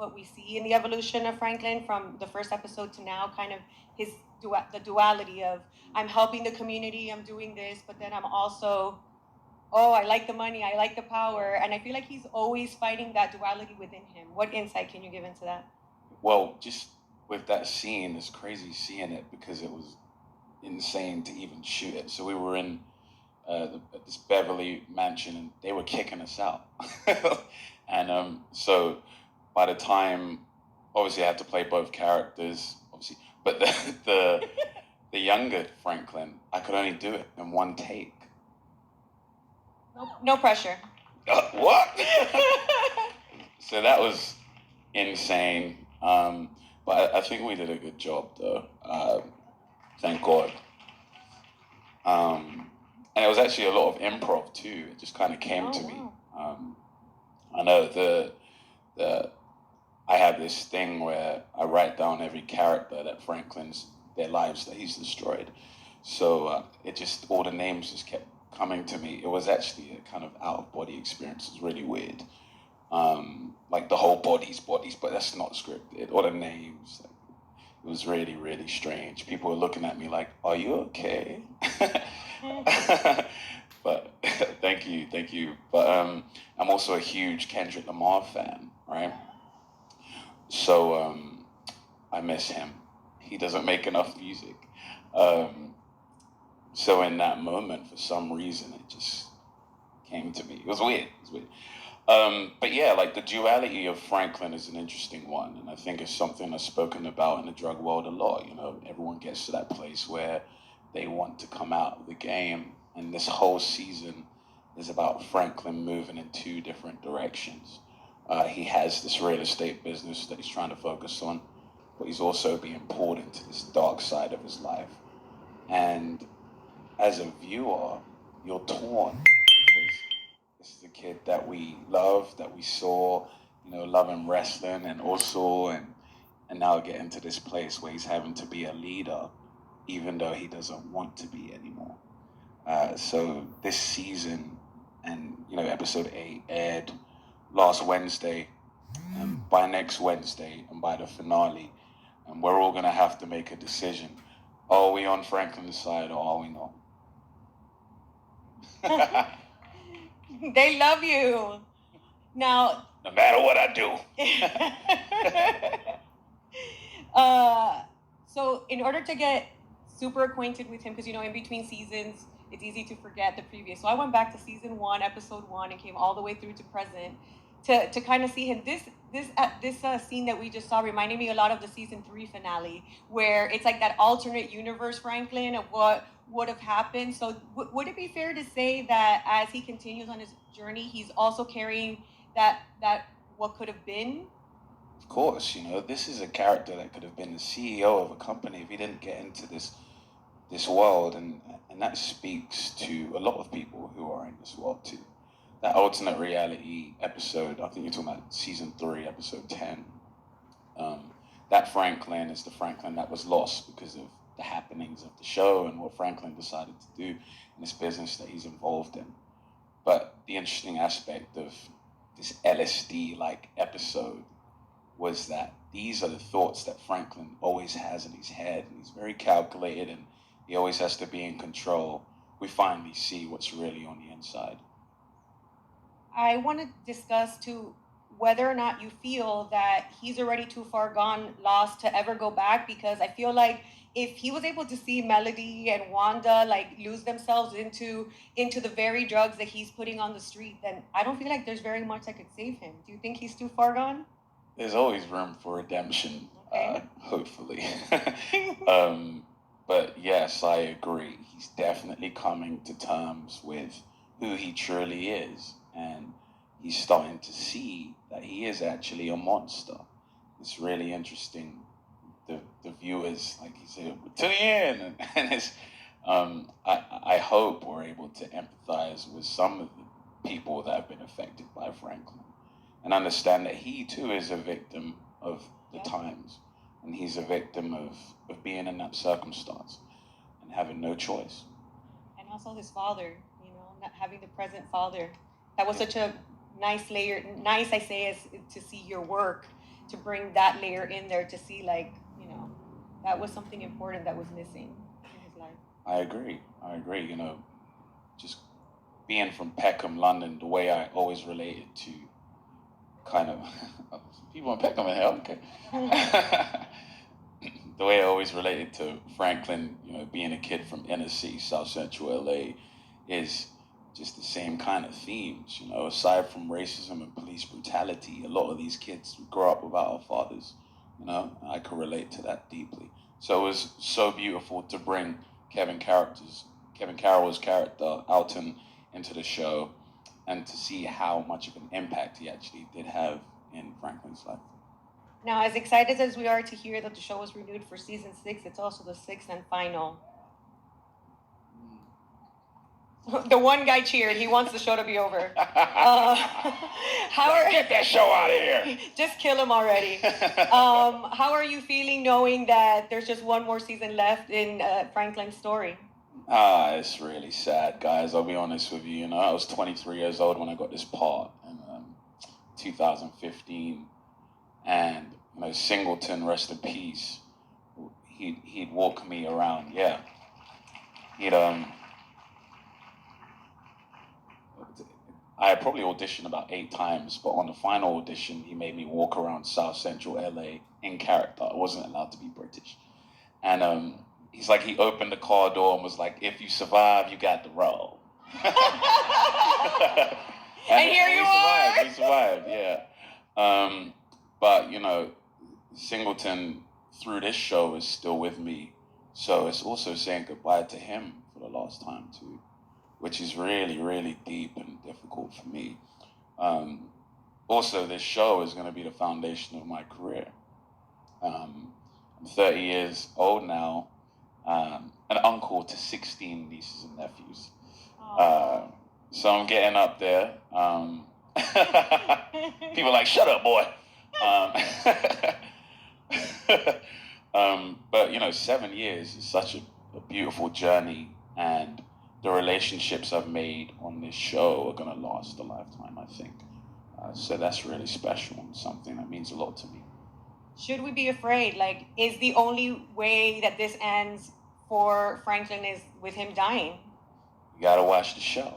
what we see in the evolution of Franklin from the first episode to now, kind of the duality of I'm helping the community, I'm doing this, but then I'm also, oh, I like the money, I like the power, and I feel like he's always fighting that duality within him. What insight can you give into that? Well, just with that scene, it's crazy seeing it because it was insane to even shoot it. So we were in this Beverly mansion, and they were kicking us out. And so by the time, obviously, I had to play both characters, obviously, but the younger Franklin, I could only do it in one take. No pressure. What? So that was insane. But I think we did a good job, though. Thank God. And it was actually a lot of improv too. It just kind of came to me. I know I have this thing where I write down every character that their lives that he's destroyed. So it just, all the names just kept coming to me. It was actually a kind of out-of-body experience. It's really weird. Like the whole bodies, but that's not scripted. All the names. It was really, really strange. People were looking at me like, "Are you okay?" But thank you. But I'm also a huge Kendrick Lamar fan, right? So I miss him. He doesn't make enough music. So in that moment, for some reason, it just came to me. It was weird. But yeah, like the duality of Franklin is an interesting one, and I think it's something that's spoken about in the drug world a lot. You know, everyone gets to that place where they want to come out of the game, and this whole season is about Franklin moving in two different directions. He has this real estate business that he's trying to focus on, but he's also being pulled into this dark side of his life. And as a viewer, you're torn because this is a kid that we love, that we saw, loving wrestling and also, and now getting to this place where he's having to be a leader, even though he doesn't want to be anymore. So this season, and episode 8 aired last Wednesday, and by next Wednesday, and by the finale, and we're all gonna have to make a decision: are we on Franklin's side or are we not? They love you. Now, no matter what I do. So in order to get super acquainted with him, because in between seasons, it's easy to forget the previous. So I went back to season 1, episode 1, and came all the way through to present to kind of see him. This scene that we just saw reminded me a lot of the season 3 finale, where it's like that alternate universe Franklin of what would have happened. So would it be fair to say that as he continues on his journey, he's also carrying that what could have been? Of course, this is a character that could have been the CEO of a company if he didn't get into this world, and that speaks to a lot of people who are in this world too. That alternate reality episode, I think you're talking about season 3, episode 10. That Franklin is the Franklin that was lost because of the happenings of the show and what Franklin decided to do in this business that he's involved in. But the interesting aspect of this LSD-like episode was that these are the thoughts that Franklin always has in his head, and he's very calculated, and he always has to be in control. We finally see what's really on the inside. I want to discuss too whether or not you feel that he's already too far gone, lost to ever go back, because I feel like if he was able to see Melody and Wanda lose themselves into the very drugs that he's putting on the street, then I don't feel like there's very much that could save him. Do you think he's too far gone? There's always room for redemption, okay. Hopefully. But yes, I agree. He's definitely coming to terms with who he truly is, and he's starting to see that he is actually a monster. It's really interesting. The viewers, like he said, to the end, and it's. I hope we're able to empathize with some of the people that have been affected by Franklin, and understand that he too is a victim of the times, and he's a victim of being in that circumstance and having no choice. And also his father, not having the present father. That was such a nice layer. Nice, I say, is to see your work to bring that layer in there to see, like, you know, that was something important that was missing in his life. I agree. You know, just being from Peckham, London, the way I always related to kind of people in Peckham in hell, okay. The way I always related to Franklin, you know, being a kid from inner city, South Central LA, is just the same kind of themes, you know. Aside from racism and police brutality, a lot of these kids grow up without our fathers, you know. I could relate to that deeply. So it was so beautiful to bring Kevin Carroll's character, Alton, into the show, and to see how much of an impact he actually did have in Franklin's life. Now, as excited as we are to hear that the show was renewed for season 6, it's also the 6th and final. The one guy cheered. He wants the show to be over. Get that show out of here. Just kill him already. How are you feeling knowing that there's just one more season left in Franklin's story? It's really sad, guys. I'll be honest with you. You know, I was 23 years old when I got this part in 2015, and you know, Singleton, rest in peace. He'd walk me around. Yeah, I had probably auditioned about 8 times, but on the final audition, he made me walk around South Central LA in character. I wasn't allowed to be British, and he's like, he opened the car door and was like, "If you survive, you got the role." and here you are. We survived, yeah. But, you know, Singleton, through this show, is still with me. So it's also saying goodbye to him for the last time, too, which is really, really deep and difficult for me. Also, this show is going to be the foundation of my career. I'm 30 years old now. An uncle to 16 nieces and nephews. So I'm getting up there. People are like, "Shut up, boy." But, you know, 7 years is such a beautiful journey, and the relationships I've made on this show are going to last a lifetime, I think. So that's really special and something that means a lot to me. Should we be afraid? Like, is the only way that this ends for Franklin is with him dying? You gotta watch the show.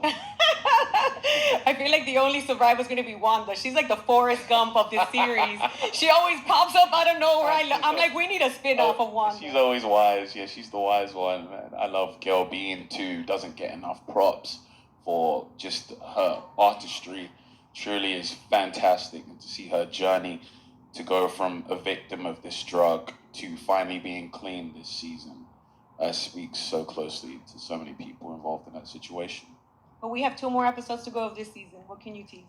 I feel like the only survivor is going to be Wanda. She's like the Forrest Gump of this series. She always pops up out of nowhere. I'm like, we need a spin-off of Wanda. She's always wise. Yeah, she's the wise one, man. I love Gail Bean, too. Doesn't get enough props for just her artistry. Truly is fantastic. And to see her journey to go from a victim of this drug to finally being clean this season speaks so closely to so many people involved in that situation. But we have 2 more episodes to go of this season. What can you tease?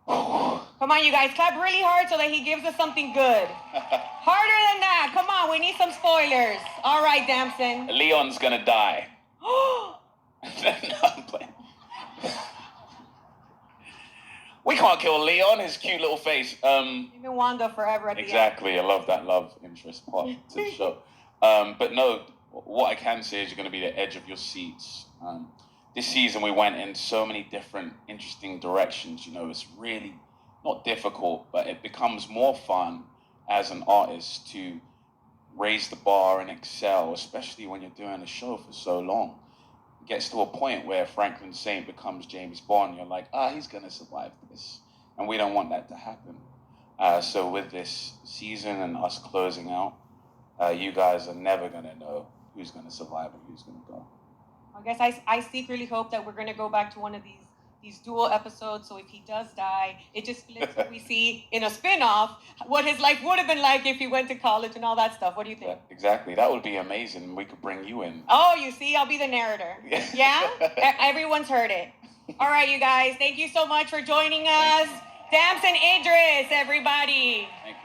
Come on, you guys. Clap really hard so that he gives us something good. Harder than that. Come on. We need some spoilers. All right, Damson. Leon's going to die. No, I'm playing. We can't kill Leon, his cute little face. Even Wanda forever at the end. Exactly. I love that love interest part to the show. But no, what I can say is you're going to be the edge of your seats. This season we went in so many different interesting directions. You know, it's really not difficult, but it becomes more fun as an artist to raise the bar and excel, especially when you're doing a show for so long. It gets to a point where Franklin Saint becomes James Bond. You're like, he's going to survive this. And we don't want that to happen. So with this season and us closing out, you guys are never going to know who's going to survive and who's going to go. I guess I secretly hope that we're going to go back to one of these dual episodes. So if he does die, it just flips what we see in a spin-off, what his life would have been like if he went to college and all that stuff. What do you think? Yeah, exactly. That would be amazing. We could bring you in. Oh, you see, I'll be the narrator. Yeah? Everyone's heard it. All right, you guys. Thank you so much for joining us. Damson Idris, everybody. Thank you.